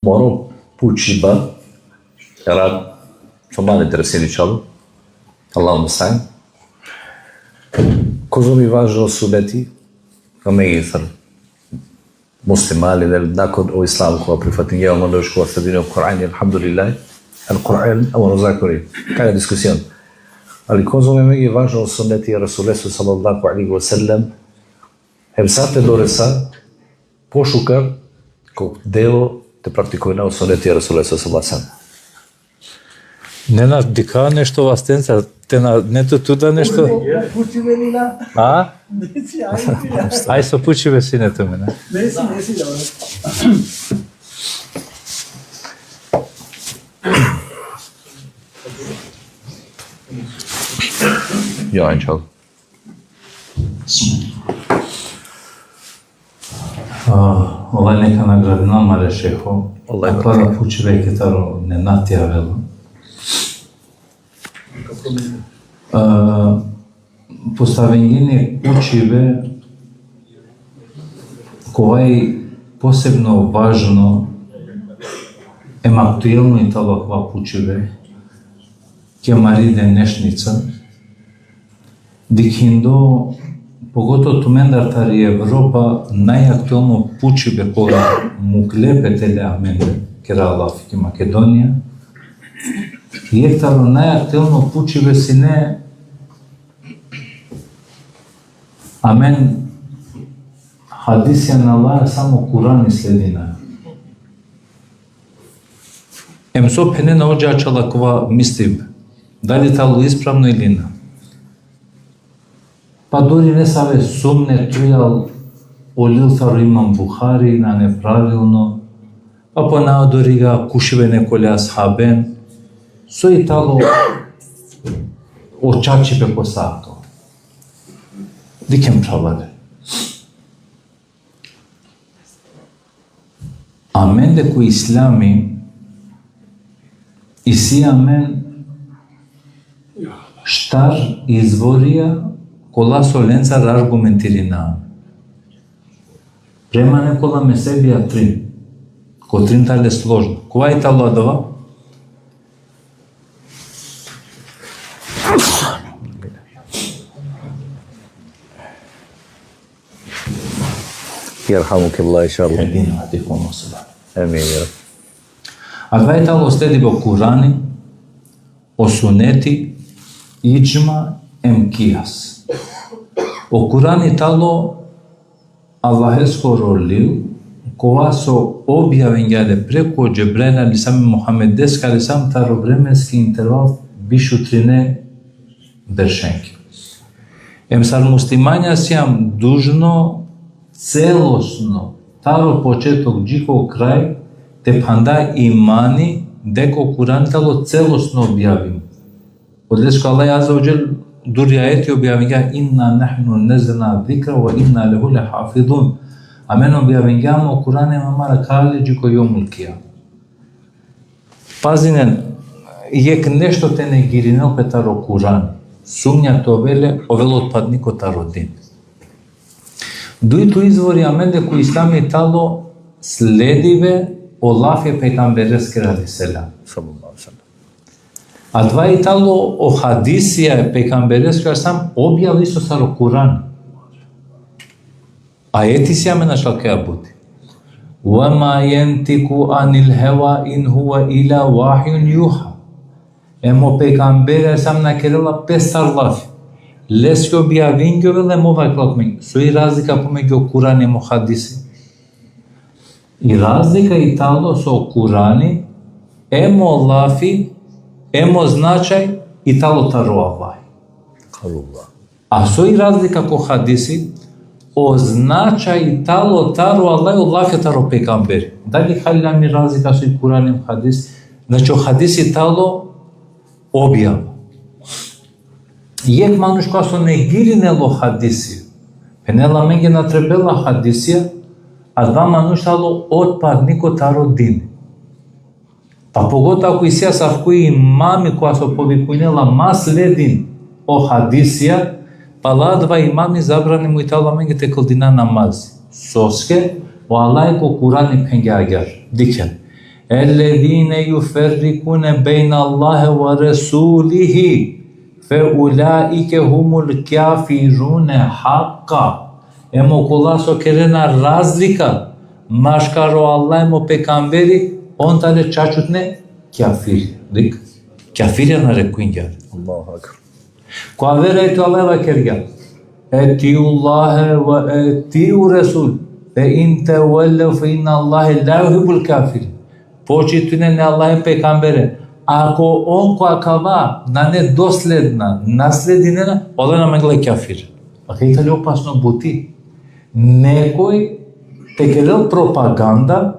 Moro pučiba, rad, somal interesini čalo, Allahum sa'in. Cosa mi važno suneti, amegi thar muslimali del nakon o islamu koja prihvatim ja ono škola sredine u Korani, alhamdulillah, al-Quran, ono zakori, kada diskusijon. Ali cosa mi je važno suneti Rasulesu sallallahu alaihi wa sallam, hemsate do resa, pošukar, kog delo te практикуваме осонети Расулеса саллаллаху Не на дика нешто вастенца, те на нето туда нешто. А? Ај со пучиве синето мене. Ja, inshallah. Ова нека наградина марешехо, пара пучиве кетаро не натијавело. Поставење пучиве кој посебно важно ема актуелно и талаква пучиве ке мари денешница дикиндо поготово тумендартари Европа најактуелно пучиве кога му клепетеле аменде кералафики Македонија и ектаро најактуелно пучиве си не амен хадисија на Аллах само Куран и следина. Емсо пене на оджачала кова мислим дали тало исправно или не. Па дори не саве сумне трујал олилтаро имам Бухари на неправилно, па понаодори га кушиве неколи асхабен, со и тало очачипе посато. Дикем праваде. Амен деко ислами и си амен штар изворија кола соленца аргументирина. Према некола месебија трин. Ко трин тале сложно. Кога е тало адова? Ярхамуке Аллах, иншаллах. Амин. А два е тало следи во Курани, осунети, иджма, емкијас. О Курани тало Аллах скоролил кога со објавење преку Џебраил алейхиссалам Мухамед деска алейхиссалам таро временски интервал бишу трине бершенки. Емсар муслимања сиам дужно целосно таро почеток джико крај те панда имани деко Куран тало целосно објавим. Одлеско Аллах азza wa jal дури ајети објавиња инна нахну незна зикра ва инна леху лехафизун. Амен објавињамо Куране мамара калеџи кој јомулкија. Пазинен, јек нешто те негиринел петаро Куран. Сумња то веле, овело отпаднико таро дин. Дуито извори амен деко ислами тало следиве Олафе пегамберески алейхиселам. А два и тало о хадисија пегамберески сам објави со саро Куран. Ајети си аме нашал кеа бути. Вама јентику анил хева ин хуа ила вахјун јуха. Емо пегамбере сам на керела пестар лафи. Лески објавин ги веле мова клакмен. Со и разлика помеѓу Куран и мо хадиси. И разлика и тало со Курани емо лафи емо значај и тало таро Аллах. А со и разлика ко хадиси, о значај и тало таро Аллах, Аллах е таро пегамбери. Дали халила ми разлика со и Куран и хадис? Значи, о хадиси тало објава. Јек мануш која со негиринело хадиси, пенела менге натребела хадисија, а два мануш тало отпаднико таро дин. Па погото ако и сија савкои имами која со повикујнела маследин о хадисија, па ладва имами забрани му и тало менге текол дина намази. Соске, o Allah'ı ko Kur'an-ı Peygamber diken. الذين يفرقون بين الله ورسوله فأولئك هم الكافرون حقا. Емо кола со керена разлика машкаро Аллах емо пекамбери он тале чачутне кафир. Дик кафир на рекуинга. Аллаху акбар. Која верајте Аллах ва керга. Етиу Аллах ва етиу Расул. Фе ин таваллу фе инна Аллах ла юхиббул кафирин. Почитуне на Аллах пекамбере. Ако он која кава на недоследна, наслединена, ода на менгле кафир. А кај ли опасно бути? Некој те керел пропаганда,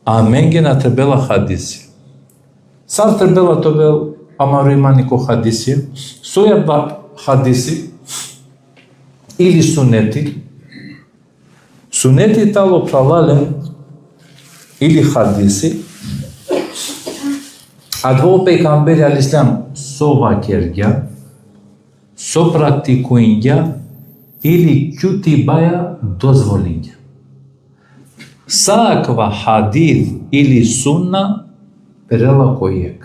а менге на требела хадиси. Сар требела тобел, амаро има нико хадиси, соја ба хадиси или сунети. Сунети тало правале или хадиси, а дво пейгамбери алислам со вакергја, со практикуинѓа или ќути баја дозволиња. Саква хадис или сунна перела којек.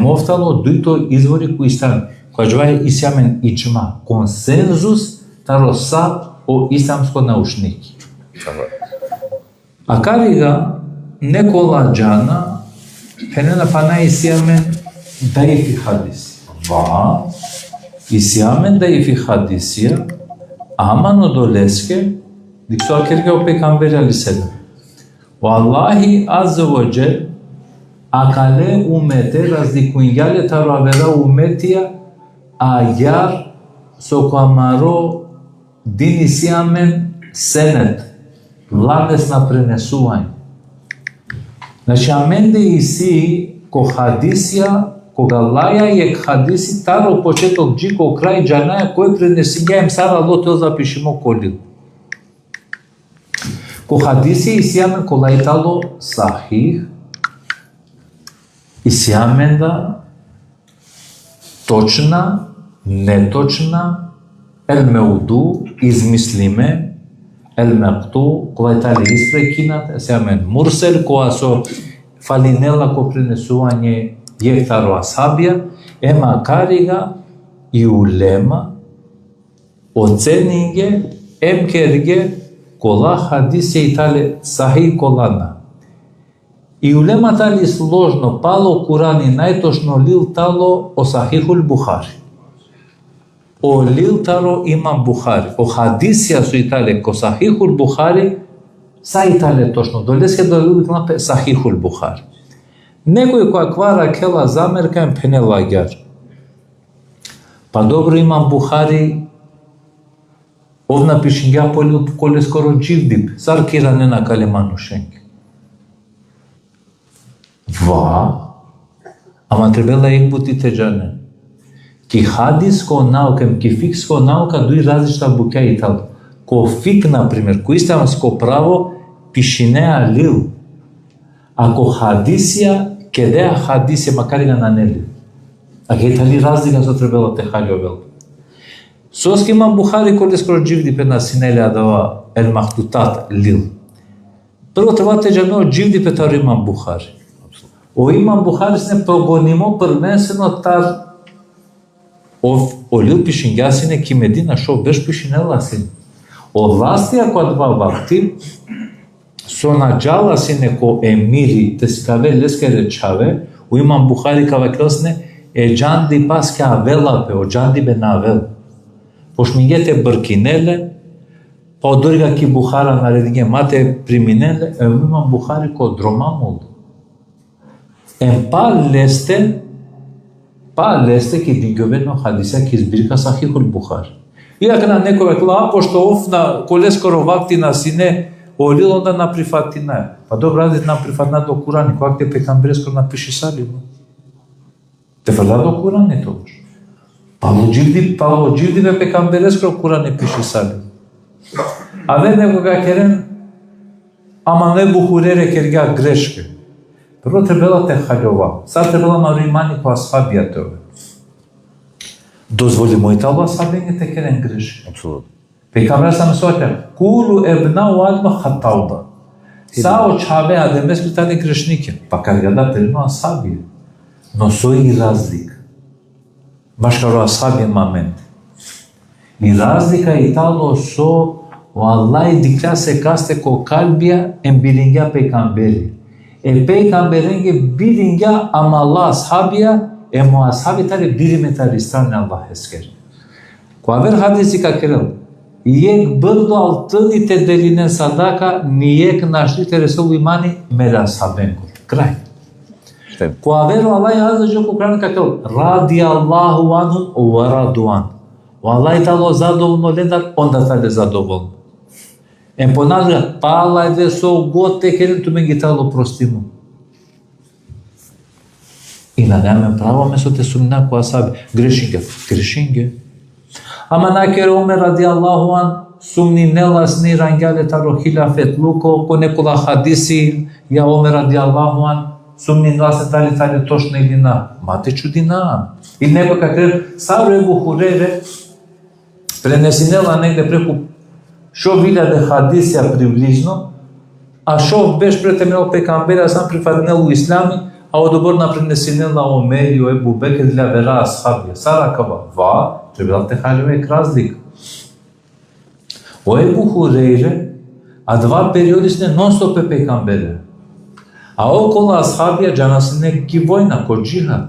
Мофтало дуито извори кои стан, која џваја исјамен иџма, консензус таро са о исламско научники. А карига некола џана пенена пана исјамен даифи хадис. Ва исјамен даифи хадисија, амано долеске, диксуа керге о пекамбери алиселем. Валлахи азза ва џел, акале умете разликуинѓале таро авера уметија, ајар со коамаро дин исјамен сенет, ладес на пренесување. Значи, аменде иси ко хадисија, кога лаја ек хадиси таро почеток джико крај џанаја кој пренесињаем сара лото запишимо колил. Ко хадиси исјамен ко лајтало сахих, исјамен да точна, неточна, ел меуду, измислиме, ел мекту, која тали испрекинат, исјамен мурсел, која со фалинела ко пренесување јехтаро асабија, ема карига и улема, оценинге, емкерге, кола хадисе и тале сахи колана. И улема тали сложно пало Курани најтошно лил тало о сахихул Бухари. О лил таро имам Бухари. О хадисија со итале ко сахихул Бухари, са итале точно. Долеске до лил сахихул Бухари. Некој која квара кела замерка им пене лагјар. Па добро имам Бухари, овна пишиња полил коле скоро дживдип, сар киране на калеманушенке. Ва, ама требела ек бутите џане. Ки хадиско наука, ки фикско наука дуи различна буќа и тал. Ко фик, например, ко исламско право, пишинеа лил. Ако хадисија, кедеа хадисија, макар и на нели. А ке тали разлика со требела те халјовел. Соски имам Бухари коле скоро дживди пе на синелија дава ел махтутат лил. Прво треба те џано дживди пе таро имам Бухари. О имам Бухари сне прогонимо првенствено тар о лил пишиња сине ки Медина шо беш пишинела сине. О властија која два вакти со наџала сине ко емири те скаве леске речаве, у имам Бухари кава крсне е џанди паске авела пе, о џанди бе навел. Пошмингете бркинеле, па одорига ки Бухара наредиње мате приминеле, е имам Бухари ко дромамол. Па лесте ки дингјовено хадиса ки збирка сахихул Бухари. Иака на некој векла, пошто офна коле скоро вакти на сине, олил онда на прифатина. Па добро радит на прифатна до Курани, која те пекамбери скоро напиши саливо. Те фрла до Курани тогаш. Пало дживди бе пекамбери скоро Курани пиши саливо. А не некога керен, ама не Бухурере кергја грешке. Прво требела те халјова, сад требела маримани која асхабија тоа. Дозволи мојта Аллах асхабија те керен грешки. Апсолутно. Пекамбер сам сојте, кулу ебнау алма хатауба. Sao çave ademez bir tane grešnike, pa kad ga da preno ashabije, no so i razlika. Baš kao ashabije moment. I razlika i talo so vallahi dikkat se kaste ko kalbiya en biringa peygamberi. Peygamberin biringa ama Allah ashabiya mo ashabi tare birimetalistan Allah esker. Ko haber hadisi ka kerel. Yek brdo altını tedeline sadaka niyek naşri teresul imani merasaben kur. Kraj. Ko haber vallahi azıcık Kur'an ka kerel. Radiyallahu anhu ve raduan. Vallahi talo zadovoljno ledar, onda tale zadovoljno. Ponavlja, pala je so gote kerem tu men gitalo prostimo. I na neme pravo meso te sumna ko asabi. Grešinge. Ama nakere Omer radijallahu an sumni nelasni rangale taro hilafet luko ko nekula hadisi ja Omer radijallahu an sumni nelasni tali točno ili na. Mate čudina. I neko kakre Saru Ebu Hurere prenesinela negde preko 1000 hadisija približno, a šov beš pretemelal pejgambera sam prifatnel u islami, a odobor na prenesinela Omeriju Ebu Bekir dla vera ashabija. Sarakava, va, trebala te haljovek razlika. O Ebu Hureyre, a dva periodisne non-stop pejgambere. A okolo ashabija džanasne ki vojna, ko džihad.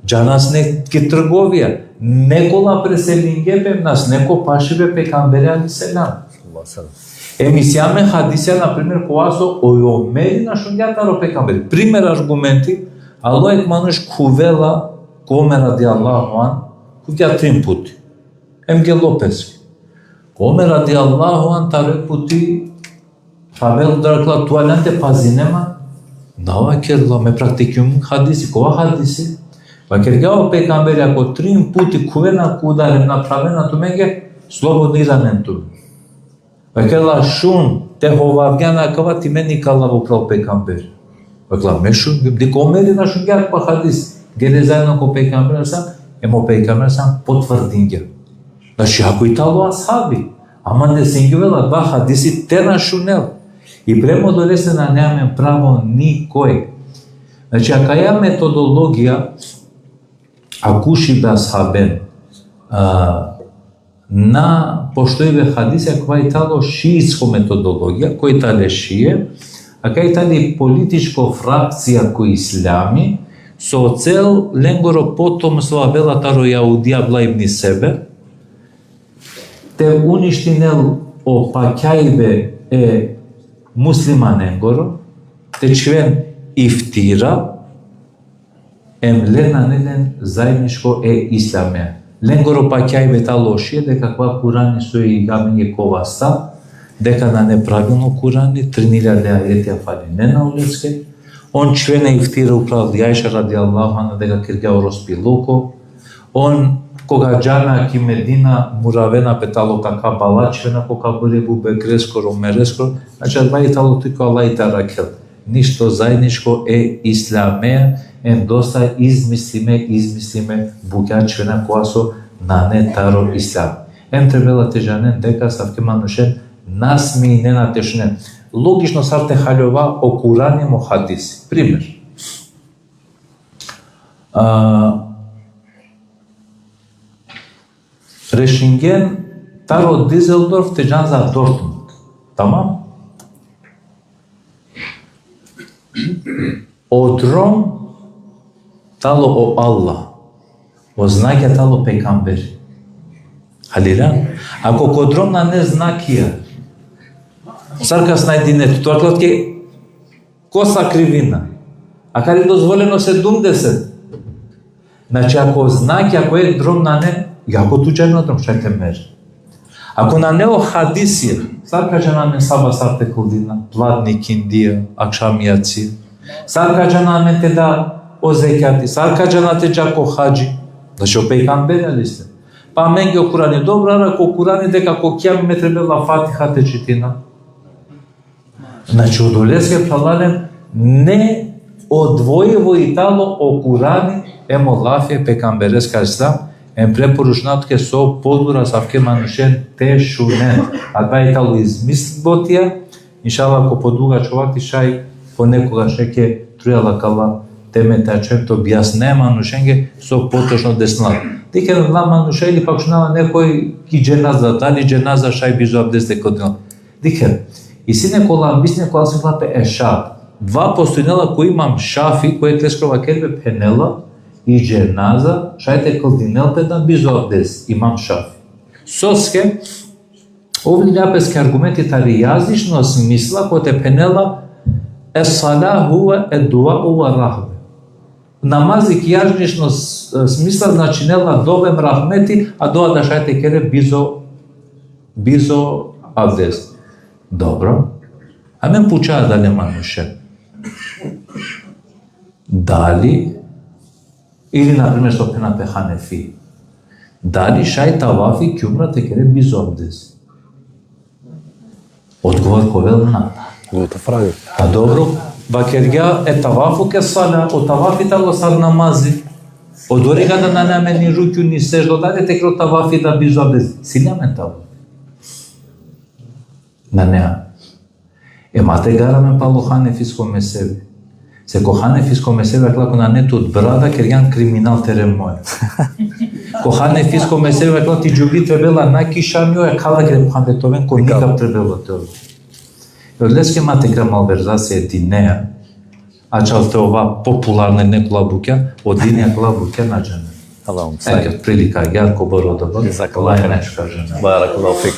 Džanasne ki trgovija. Nekola preselingepem nas, neko pašive pejgambere ali selam. Емисијаме хадисија, например, кога со ојомери на шунгјатаро пекамбери. Пример аргументи, Алојек мануш кувела коме ради Аллаху ан, кувја 3 пути. Емге Лопески. Коме ради Аллаху ан, 3 пути, Павел дракла туалянте пазинема, нава керла, ме практикјум хадиси, кога хадиси? Ва кергјао пекамбери, ако 3 пути кувена кударем направена туменге, слободно иранен туменге. Vekela šun te hovavgjana kava ti meni kalla vukrao pejgamber. Vekela me šun, dik omeri na šungjar pa hadis. Gele zajedno ko pejgamber sam, emo pejgamber sam potvrdinja. Znači, ako i talo ashabi, ama ne singivela dva hadisi te na šunel. I premo dolesena nemam pravo nikoj. Znači, aka ja metodologija, akuši da ashaben, na poštojive hadise koja je talo šiitsko metodologija, koja je tale šije, a koja je tale političko frakcija koji islami, so cel lengoro potom sva vela taro jaudija blajbni sebe, te uništinel o pakjajbe muslima nengoro, te čven iftira, lena neden zajedničko islame. Lengoro pakjajbe ta lošije, дека кога Курани со и гамење коваста, дека на неправилно Курани, 3000 ајетија фали не на улицке, он чвене ифтира управил Јајша ради Аллаху ана дека киргјао роспилуко, он кога джана ки Медина муравена петало кака балачвена, кока бъде бубекреско, ромереско, значи адвај тало туко Аллај таракел. Ништо заедничко исламеја, доста измислиме буќачвена која со на не таро ислам. Требела тежанен дека савке манушен насми не натешнен. Логично сарте халјова о Курани мо хадиси. Пример. Решинген таро Дизелдорф тежан за Дортмунд. Тамам? Одром тало о Аллах, о знаќа тало пекамбери. Халилан, ако кодром на не знакија, саркас најдинето, тоа клатке коса кривина, а каде дозволено 70. Значи, ако знаќа, ако е дром на не, јако туџено дром, шајте мери. Ако на нео хадисија, саркаџа на мен саба сарте кулдина, пладник Индија, акшамијаци, саркаџа на мен те да o zekati, sarkađa na te džako hađi, znači o pejgamberi ali ste. Pa mengi o Kurani, dobro, ako Kurani дека ko kjami me trebala Fatiha te čitina. Znači od Oleske pralalem ne odvojivo i talo o Kurani емо лафе пекамбереска ислам, препоручнатке со подбора савке манушен те шунен. А това е тало измислботија Иншалла, ако подугач овакви шај, понекогаш ќе трујала кала темета чето објаснема нушенге со поточно деснат. Дека на мануша или пак шнала некој ки дженаза, дали дженаза шај бизо абдесте кодил. Дека и сине кола бисне кола се лапе еша. Два постојнела кои имам шафи, кој тлескрова кербе пенела и дженаза, шајте кодинел педан бизо абдес, имам шафи. Соске овли љапески аргументи тари јазично смисла кој те пенела сала хуа дуа ува рахме. Намазик јажнишно смисла значи нела добем рахмети, а доа да шајте кере бизо абдес. Добро. А мен пучаа дали мануше. Дали или например што пена пеханефи. Дали шај тавафи кјумра те кере бизо абдес. Одговор ковел на. А добро, бакергја е тавафу ке сала, о тавафи тало сар намази. Одори да на намени руќу ни сеждо, даде те кро тавафи да бизо абдес. Силяме таво. На неа. Емате гараме пало ханефиско месеби. Се ко ханефиско месеби клако на нету од брада, кергјан криминал терен мој. Ко ханефиско месеби клако ти џуби требела на кишамио е кала грем хандетовен ко никак требела тео. Од леске мате гра малверзација ти неа, а чалте ова популарна некола буќа, од инија кола буќа наđена. Аллахум Прилика, јарко боро да бъде, Баракаллаху фик.